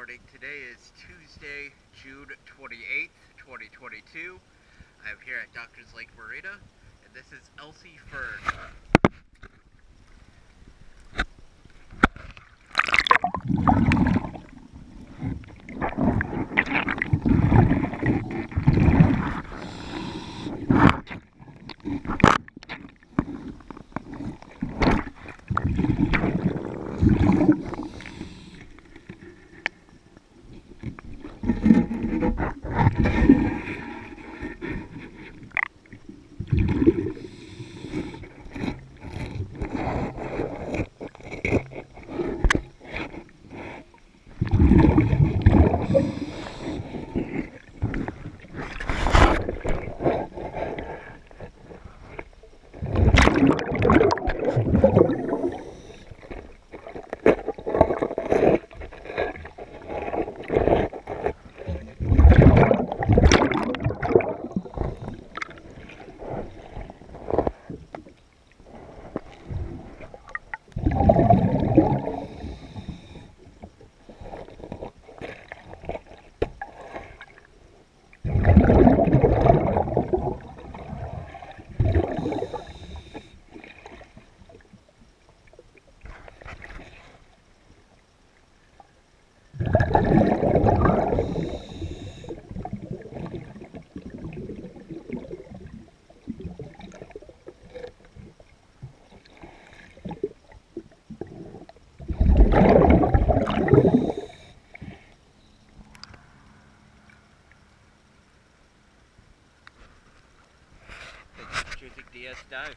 morning. Today is Tuesday, June 28th, 2022. I'm here at Doctors Lake Marina, and this is Elsie Fern. Choosing DS dive.